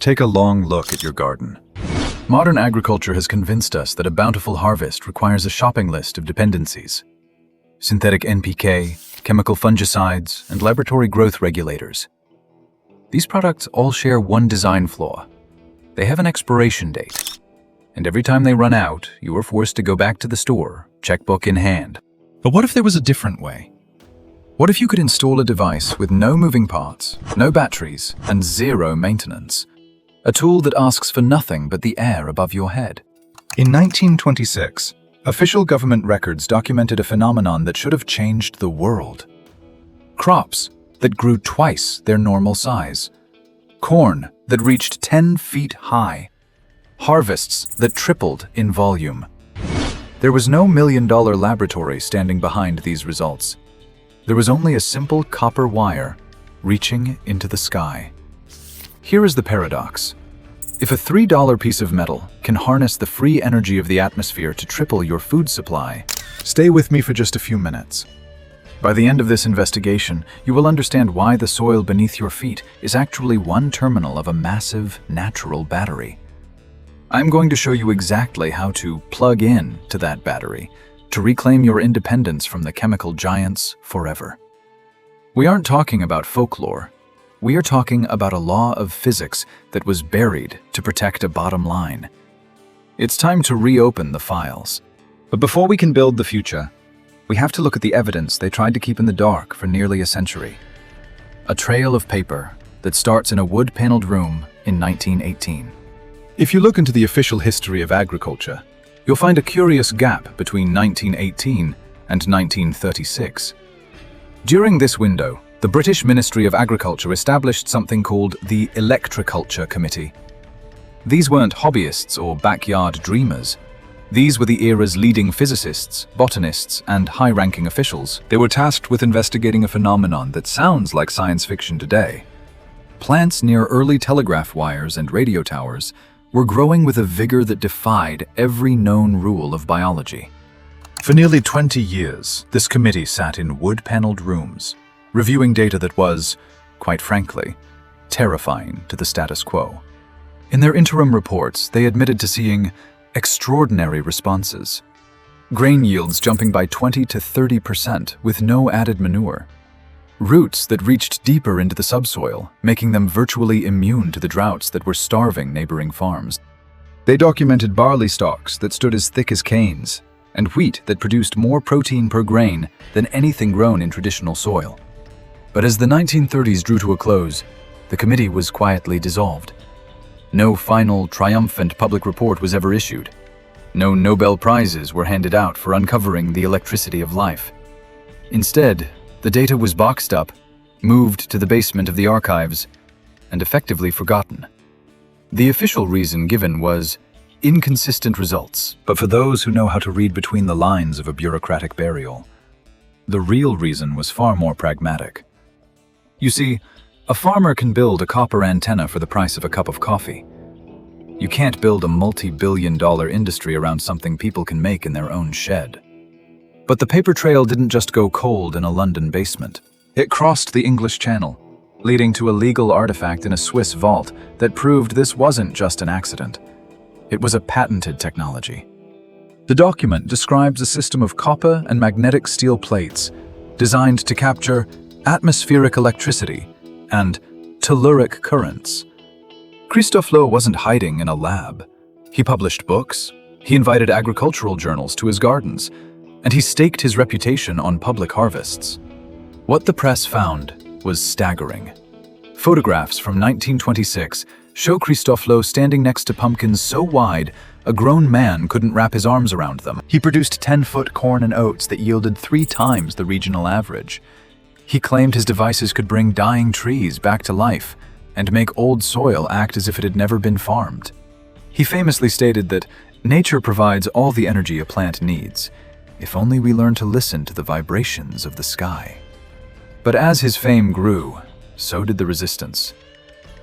Take a long look at your garden. Modern agriculture has convinced us that a bountiful harvest requires a shopping list of dependencies. Synthetic NPK, chemical fungicides, and laboratory growth regulators. These products all share one design flaw. They have an expiration date. And every time they run out, you are forced to go back to the store, checkbook in hand. But what if there was a different way? What if you could install a device with no moving parts, no batteries, and zero maintenance? A tool that asks for nothing but the air above your head. In 1926, official government records documented a phenomenon that should have changed the world. Crops that grew twice their normal size. Corn that reached 10 feet high. Harvests that tripled in volume. There was no million-dollar laboratory standing behind these results. There was only a simple copper wire reaching into the sky. Here is the paradox. If a $3 piece of metal can harness the free energy of the atmosphere to triple your food supply, stay with me for just a few minutes. By the end of this investigation, you will understand why the soil beneath your feet is actually one terminal of a massive natural battery. I'm going to show you exactly how to plug in to that battery to reclaim your independence from the chemical giants forever. We aren't talking about folklore. We are talking about a law of physics that was buried to protect a bottom line. It's time to reopen the files. But before we can build the future, we have to look at the evidence they tried to keep in the dark for nearly a century. A trail of paper that starts in a wood-paneled room in 1918. If you look into the official history of agriculture, you'll find a curious gap between 1918 and 1936. During this window, the British Ministry of Agriculture established something called the Electroculture Committee. These weren't hobbyists or backyard dreamers. These were the era's leading physicists, botanists, and high-ranking officials. They were tasked with investigating a phenomenon that sounds like science fiction today. Plants near early telegraph wires and radio towers were growing with a vigor that defied every known rule of biology. For nearly 20 years, this committee sat in wood-paneled rooms, reviewing data that was, quite frankly, terrifying to the status quo. In their interim reports, they admitted to seeing extraordinary responses. Grain yields jumping by 20 to 30% with no added manure. Roots that reached deeper into the subsoil, making them virtually immune to the droughts that were starving neighboring farms. They documented barley stalks that stood as thick as canes, and wheat that produced more protein per grain than anything grown in traditional soil. But as the 1930s drew to a close, the committee was quietly dissolved. No final, triumphant public report was ever issued. No Nobel Prizes were handed out for uncovering the electricity of life. Instead, the data was boxed up, moved to the basement of the archives, and effectively forgotten. The official reason given was inconsistent results, but for those who know how to read between the lines of a bureaucratic burial, the real reason was far more pragmatic. You see, a farmer can build a copper antenna for the price of a cup of coffee. You can't build a multi-billion-dollar industry around something people can make in their own shed. But the paper trail didn't just go cold in a London basement. It crossed the English Channel, leading to a legal artifact in a Swiss vault that proved this wasn't just an accident. It was a patented technology. The document describes a system of copper and magnetic steel plates designed to capture atmospheric electricity and telluric currents. Christophe Lowe wasn't hiding in a lab. He published books, he invited agricultural journals to his gardens, and he staked his reputation on public harvests. What the press found was staggering. Photographs from 1926 show Christophe Lowe standing next to pumpkins so wide, a grown man couldn't wrap his arms around them. He produced 10-foot corn and oats that yielded 3 times the regional average. He claimed his devices could bring dying trees back to life and make old soil act as if it had never been farmed. He famously stated that nature provides all the energy a plant needs, if only we learn to listen to the vibrations of the sky. But as his fame grew, so did the resistance.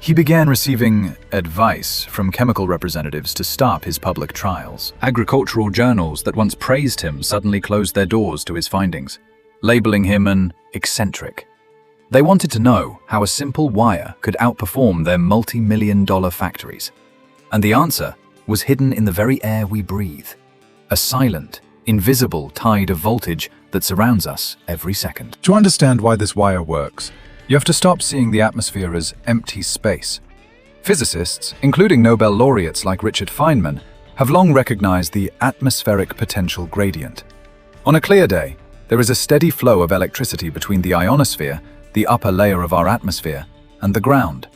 He began receiving advice from chemical representatives to stop his public trials. Agricultural journals that once praised him suddenly closed their doors to his findings, labeling him an eccentric. They wanted to know how a simple wire could outperform their multi-million-dollar factories. And the answer was hidden in the very air we breathe. A silent, invisible tide of voltage that surrounds us every second. To understand why this wire works, you have to stop seeing the atmosphere as empty space. Physicists, including Nobel laureates like Richard Feynman, have long recognized the atmospheric potential gradient. On a clear day, there is a steady flow of electricity between the ionosphere, the upper layer of our atmosphere, and the ground.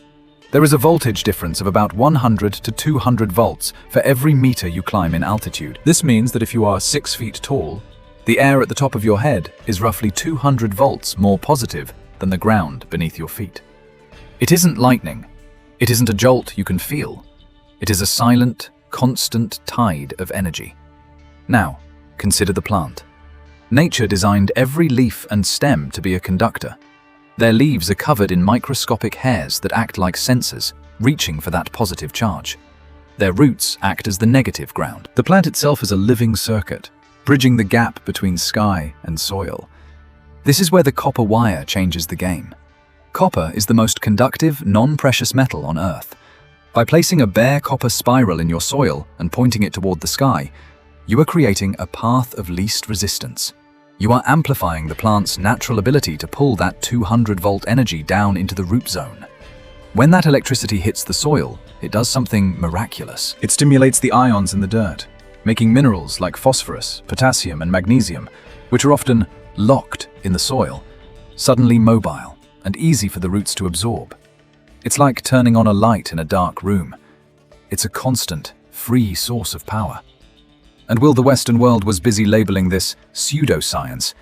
There is a voltage difference of about 100 to 200 volts for every meter you climb in altitude. This means that if you are 6 feet tall, the air at the top of your head is roughly 200 volts more positive than the ground beneath your feet. It isn't lightning. It isn't a jolt you can feel. It is a silent, constant tide of energy. Now, consider the plant. Nature designed every leaf and stem to be a conductor. Their leaves are covered in microscopic hairs that act like sensors, reaching for that positive charge. Their roots act as the negative ground. The plant itself is a living circuit, bridging the gap between sky and soil. This is where the copper wire changes the game. Copper is the most conductive, non-precious metal on Earth. By placing a bare copper spiral in your soil and pointing it toward the sky, you are creating a path of least resistance. You are amplifying the plant's natural ability to pull that 200-volt energy down into the root zone. When that electricity hits the soil, it does something miraculous. It stimulates the ions in the dirt, making minerals like phosphorus, potassium, and magnesium, which are often locked in the soil, suddenly mobile and easy for the roots to absorb. It's like turning on a light in a dark room. It's a constant, free source of power. And while the Western world was busy labeling this pseudoscience,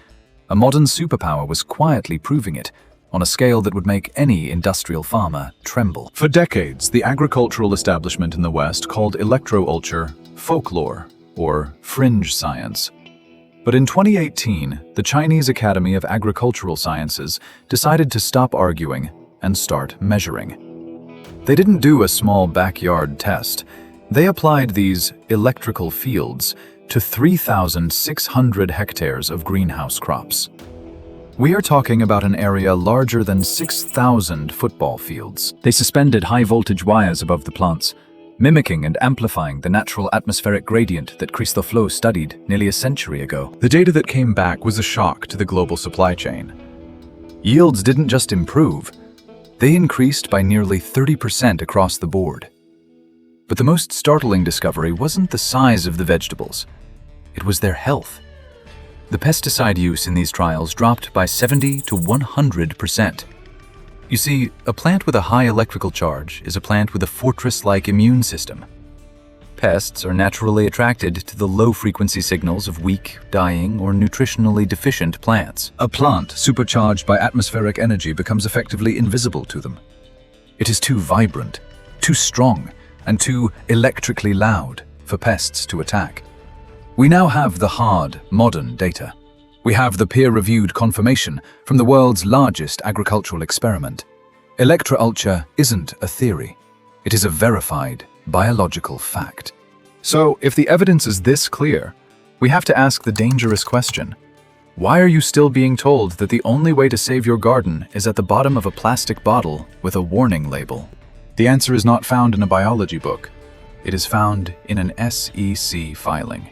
a modern superpower was quietly proving it on a scale that would make any industrial farmer tremble. For decades, the agricultural establishment in the West called electroculture folklore, or fringe science. But in 2018, the Chinese Academy of Agricultural Sciences decided to stop arguing and start measuring. They didn't do a small backyard test. They applied these electrical fields to 3,600 hectares of greenhouse crops. We are talking about an area larger than 6,000 football fields. They suspended high-voltage wires above the plants, mimicking and amplifying the natural atmospheric gradient that Christophe Flo studied nearly a century ago. The data that came back was a shock to the global supply chain. Yields didn't just improve, they increased by nearly 30% across the board. But the most startling discovery wasn't the size of the vegetables, it was their health. The pesticide use in these trials dropped by 70 to 100%. You see, a plant with a high electrical charge is a plant with a fortress-like immune system. Pests are naturally attracted to the low-frequency signals of weak, dying, or nutritionally deficient plants. A plant supercharged by atmospheric energy becomes effectively invisible to them. It is too vibrant, too strong, and too electrically loud for pests to attack. We now have the hard, modern data. We have the peer-reviewed confirmation from the world's largest agricultural experiment. Electroculture isn't a theory. It is a verified, biological fact. So, if the evidence is this clear, we have to ask the dangerous question. Why are you still being told that the only way to save your garden is at the bottom of a plastic bottle with a warning label? The answer is not found in a biology book. It is found in an SEC filing.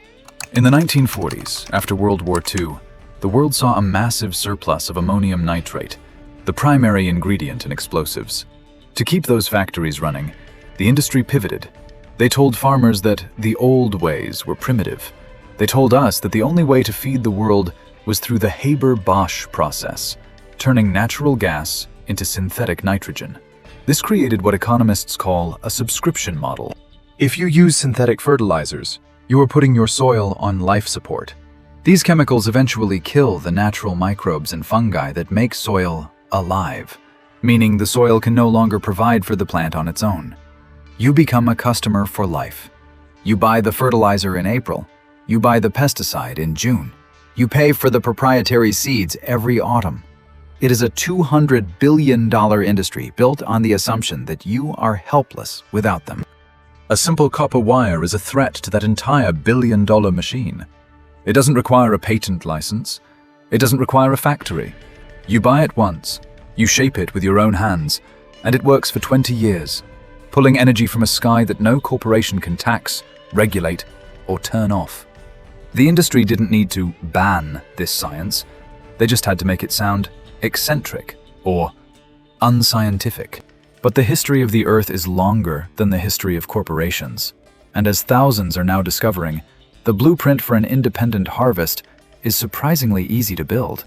In the 1940s, after World War II, the world saw a massive surplus of ammonium nitrate, the primary ingredient in explosives. To keep those factories running, the industry pivoted. They told farmers that the old ways were primitive. They told us that the only way to feed the world was through the Haber-Bosch process, turning natural gas into synthetic nitrogen. This created what economists call a subscription model. If you use synthetic fertilizers, you are putting your soil on life support. These chemicals eventually kill the natural microbes and fungi that make soil alive, meaning the soil can no longer provide for the plant on its own. You become a customer for life. You buy the fertilizer in April. You buy the pesticide in June. You pay for the proprietary seeds every autumn. It is a $200 billion industry built on the assumption that you are helpless without them. A simple copper wire is a threat to that entire billion-dollar machine. It doesn't require a patent license. It doesn't require a factory. You buy it once, You shape it with your own hands, and it works for 20 years, pulling energy from a sky that no corporation can tax, regulate, or turn off. The industry didn't need to ban this science. They just had to make it sound eccentric or unscientific. But the history of the Earth is longer than the history of corporations. And as thousands are now discovering, the blueprint for an independent harvest is surprisingly easy to build,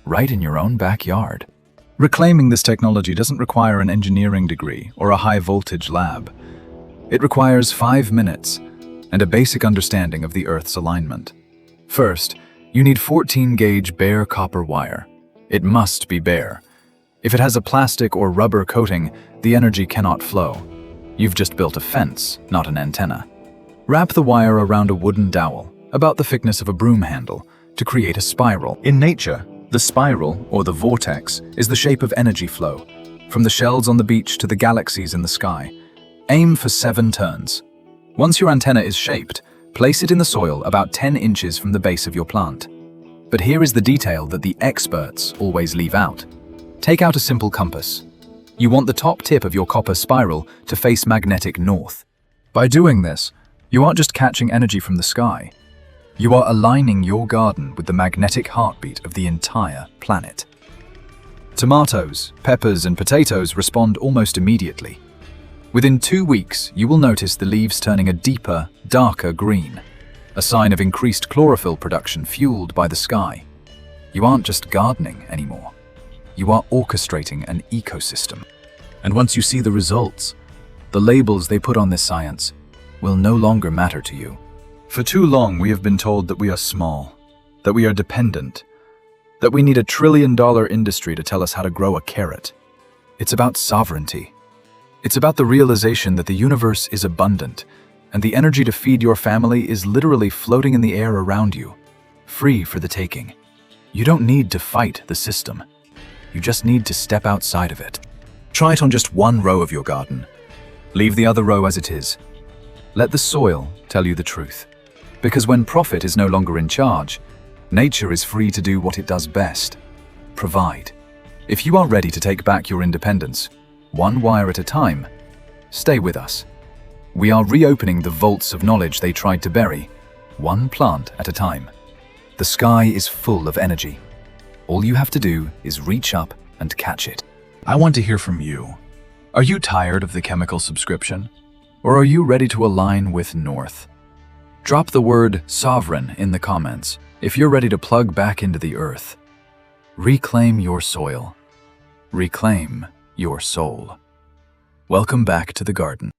right in your own backyard. Reclaiming this technology doesn't require an engineering degree or a high-voltage lab. It requires 5 minutes and a basic understanding of the Earth's alignment. First, you need 14-gauge bare copper wire. It must be bare. If it has a plastic or rubber coating, the energy cannot flow. You've just built a fence, not an antenna. Wrap the wire around a wooden dowel, about the thickness of a broom handle, to create a spiral. In nature, the spiral, or the vortex, is the shape of energy flow, from the shells on the beach to the galaxies in the sky. Aim for 7 turns. Once your antenna is shaped, place it in the soil about 10 inches from the base of your plant. But here is the detail that the experts always leave out. Take out a simple compass. You want the top tip of your copper spiral to face magnetic north. By doing this, you aren't just catching energy from the sky. You are aligning your garden with the magnetic heartbeat of the entire planet. Tomatoes, peppers, and potatoes respond almost immediately. Within 2 weeks, you will notice the leaves turning a deeper, darker green, a sign of increased chlorophyll production fueled by the sky. You aren't just gardening anymore. You are orchestrating an ecosystem. And once you see the results, the labels they put on this science will no longer matter to you. For too long, we have been told that we are small, that we are dependent, that we need $1 trillion industry to tell us how to grow a carrot. It's about sovereignty. It's about the realization that the universe is abundant, and the energy to feed your family is literally floating in the air around you, free for the taking. You don't need to fight the system. You just need to step outside of it. Try it on just one row of your garden. Leave the other row as it is. Let the soil tell you the truth. Because when profit is no longer in charge, nature is free to do what it does best: provide. If you are ready to take back your independence, one wire at a time, stay with us. We are reopening the vaults of knowledge they tried to bury, one plant at a time. The sky is full of energy. All you have to do is reach up and catch it. I want to hear from you. Are you tired of the chemical subscription? Or are you ready to align with North? Drop the word sovereign in the comments if you're ready to plug back into the earth. Reclaim your soil. Reclaim your soul. Welcome back to the garden.